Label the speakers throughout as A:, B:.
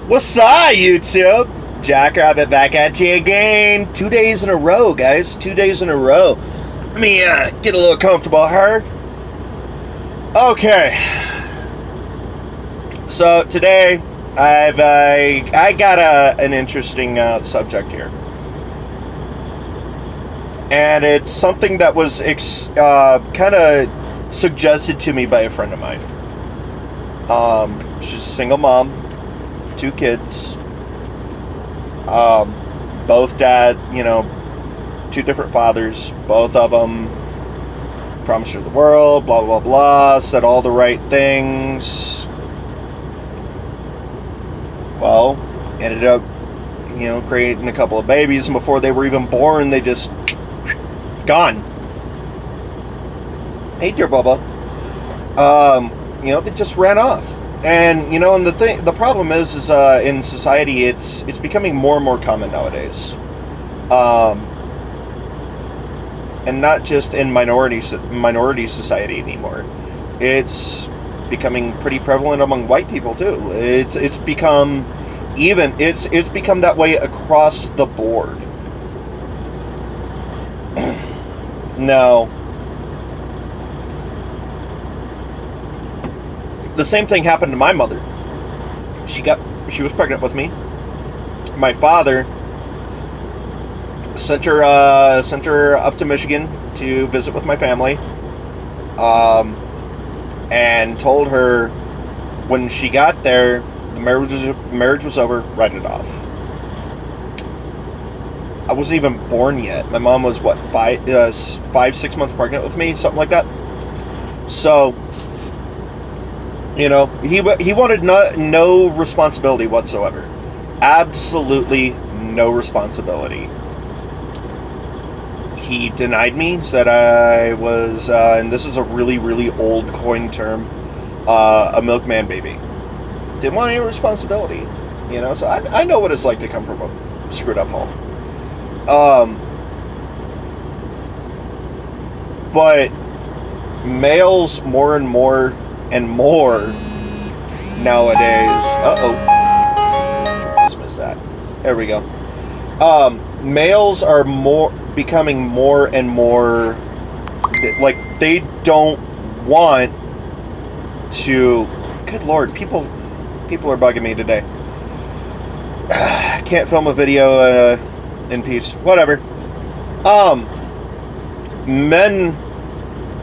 A: What's up, YouTube? Jackrabbit back at you again. 2 days in a row, guys. 2 days in a row. Let me get a little comfortable here. Okay. So today, I got an interesting subject here, and it's something that was kind of suggested to me by a friend of mine. She's a single mom, 2 kids. Both dad, two different fathers. Both of them promised her the world, blah, blah, blah, said all the right things. Well, ended up, creating a couple of babies, and before they were even born, they just gone. Hey, dear Bubba. They just ran off. And and the problem is in society, it's becoming more and more common nowadays, and not just in minority society anymore. It's becoming pretty prevalent among white people too. It's become that way across the board. Now, the same thing happened to my mother. She was pregnant with me. My father sent her up to Michigan to visit with my family, and told her when she got there the marriage was over, write it off. I wasn't even born yet. My mom was 5-6 months pregnant with me, something like that. So, he wanted no responsibility whatsoever. Absolutely no responsibility. He denied me, said I was, and this is a really, really old coin term, a milkman baby. Didn't want any responsibility, so I know what it's like to come from a screwed up home. But males more and more nowadays. Dismiss that. There we go. Males are becoming more and more like they don't want to. Good Lord, people are bugging me today. Can't film a video in peace. Whatever.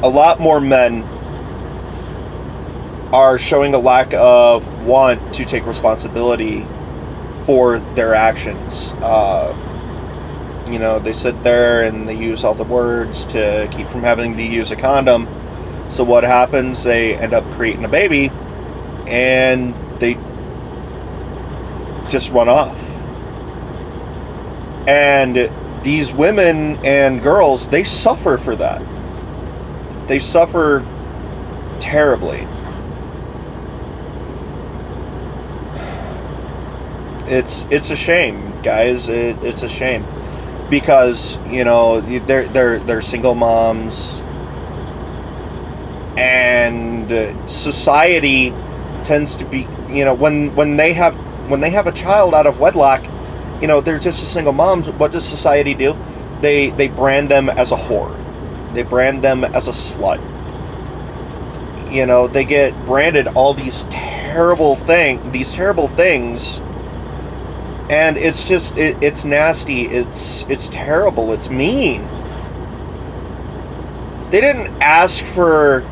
A: A lot more men are showing a lack of want to take responsibility for their actions. They sit there and they use all the words to keep from having to use a condom. So what happens? They end up creating a baby, and they just run off. And these women and girls, they suffer for that. They suffer terribly. It's a shame, guys. It's a shame, because they're single moms, and society tends to be, when they have a child out of wedlock, they're just a single mom. What does society do? They brand them as a whore. They brand them as a slut. They get branded all these terrible things. And it's just, it's nasty, it's terrible, it's mean. They didn't ask for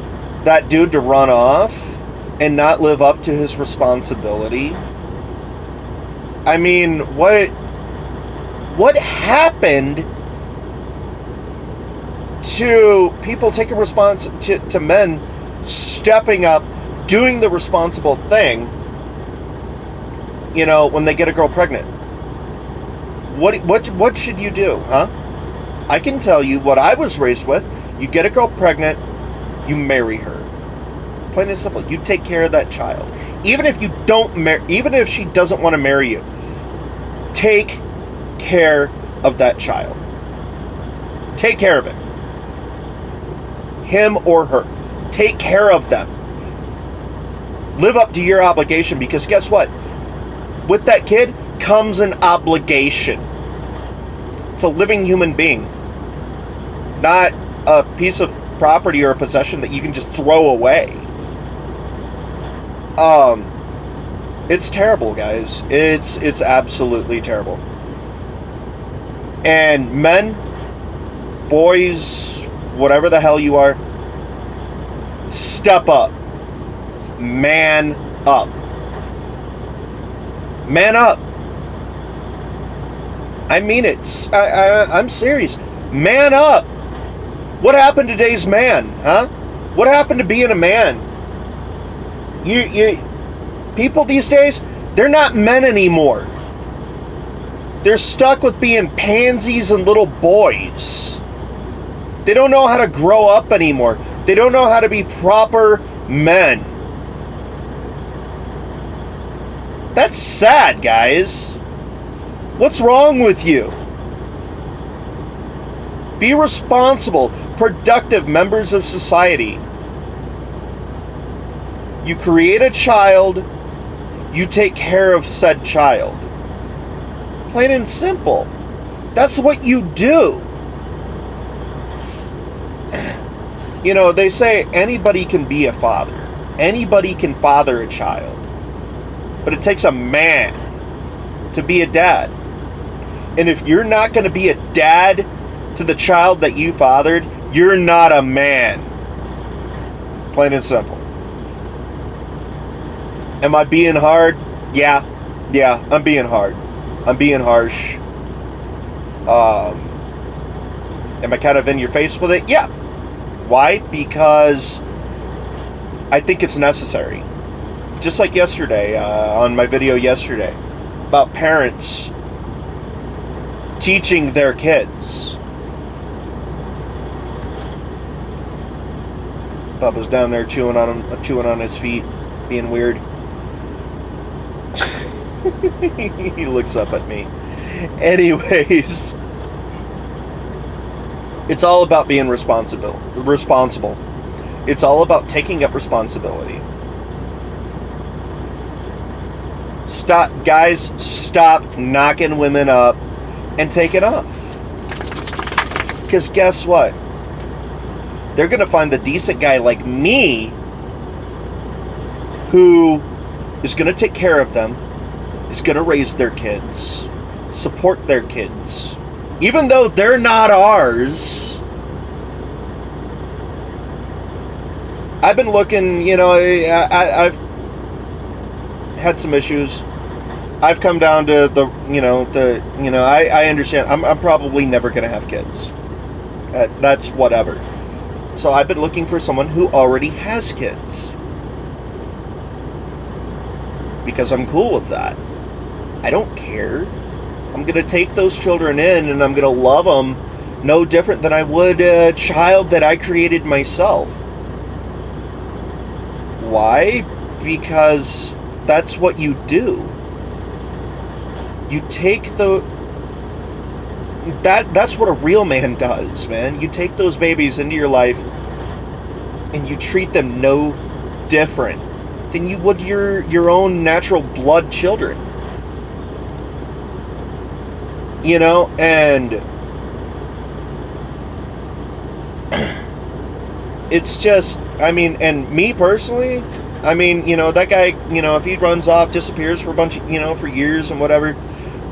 A: that dude to run off and not live up to his responsibility. I mean, what happened to people taking to men stepping up, doing the responsible thing, when they get a girl pregnant? What should you do, huh? I can tell you what I was raised with. You get a girl pregnant, you marry her. Plain and simple. You take care of that child. Even if even if she doesn't want to marry you, take care of that child. Take care of it. Him or her. Take care of them. Live up to your obligation, because guess what? with that kid comes an obligation. It's a living human being, not a piece of property or a possession that you can just throw away. It's terrible, guys. It's absolutely terrible. And men, boys, whatever the hell you are, step up. Man up. Man up. I mean it. I'm serious. Man up. What happened to today's man, huh? What happened to being a man? People these days, they're not men anymore. They're stuck with being pansies and little boys. They don't know how to grow up anymore. They don't know how to be proper men. That's sad, guys. What's wrong with you? Be responsible, productive members of society. You create a child, you take care of said child. Plain and simple. That's what you do. You know, they say anybody can be a father. Anybody can father a child. But it takes a man to be a dad. And if you're not going to be a dad to the child that you fathered, you're not a man. Plain and simple. Am I being hard? Yeah, I'm being hard. I'm being harsh. Am I kind of in your face with it? Yeah. Why? Because I think it's necessary. Just like yesterday, on my video yesterday, about parents teaching their kids. Bubba's down there chewing on his feet, being weird. He looks up at me. Anyways, it's all about being responsible. It's all about taking up responsibility. Stop knocking women up and take it off. Because guess what? They're going to find the decent guy like me who is going to take care of them, is going to raise their kids, support their kids. Even though they're not ours. I've been looking, you know, I've had some issues. I've come down to I understand. I'm probably never going to have kids. That's whatever. So I've been looking for someone who already has kids. Because I'm cool with that. I don't care. I'm going to take those children in and I'm going to love them no different than I would a child that I created myself. Why? Because that's what you do. You take that's what a real man does, man. You take those babies into your life and you treat them no different than you would your own natural blood children. You know, and it's just, I mean, and me personally, I mean, you know, that guy, you know, if he runs off, disappears for a bunch of, you know, for years and whatever,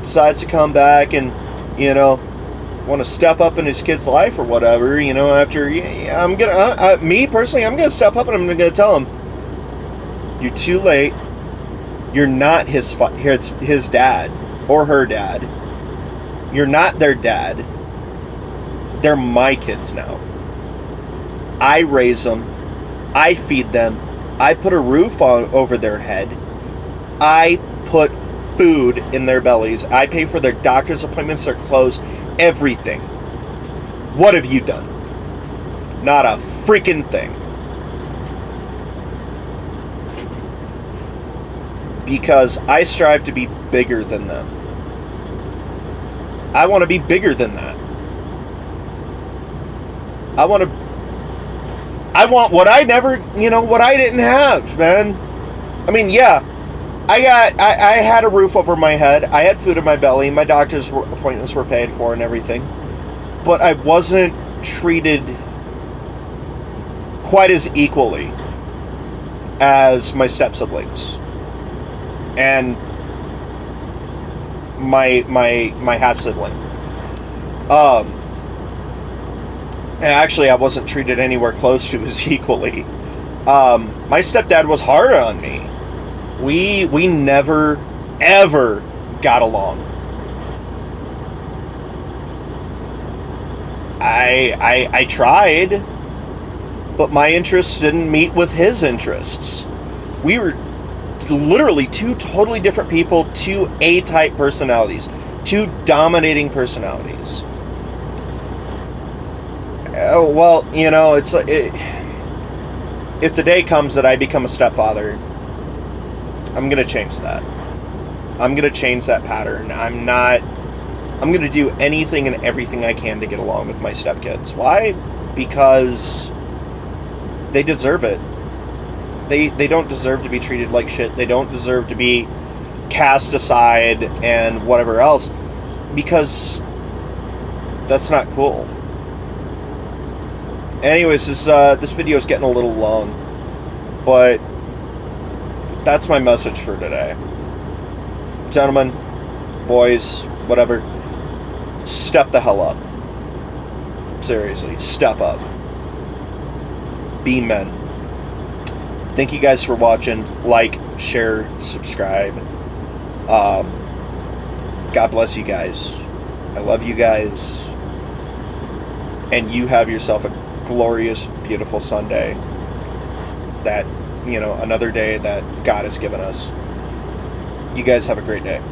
A: decides to come back and, you know, want to step up in his kid's life or whatever, you know, after, I'm gonna, me personally, I'm gonna step up and I'm gonna tell him, you're too late. You're not his dad or her dad. You're not their dad. They're my kids now. I raise them. I feed them. I put a roof over their head. I put food in their bellies. I pay for their doctor's appointments, their clothes, everything. What have you done? Not a freaking thing. Because I strive to be bigger than them. I want to be bigger than that. I want what I never, you know, what I didn't have, man. I mean, yeah, I had a roof over my head. I had food in my belly. My doctor's appointments were paid for and everything. But I wasn't treated quite as equally as my step siblings and my half sibling. And actually, I wasn't treated anywhere close to as equally. My stepdad was hard on me. We never ever got along. I tried, but my interests didn't meet with his interests. We were literally two totally different people, two A-type personalities, two dominating personalities. Well, you know, it's like if the day comes that I become a stepfather, I'm gonna change that. I'm gonna change that pattern. I'm gonna do anything and everything I can to get along with my stepkids. Why? Because they deserve it. They don't deserve to be treated like shit. They don't deserve to be cast aside and whatever else, because that's not cool. Anyways, this video is getting a little long, but that's my message for today. Gentlemen, boys, whatever, step the hell up. Seriously, step up. Be men. Thank you guys for watching. Like, share, subscribe. God bless you guys. I love you guys. And you have yourself a glorious, beautiful Sunday. That, you know, another day that God has given us. You guys have a great day.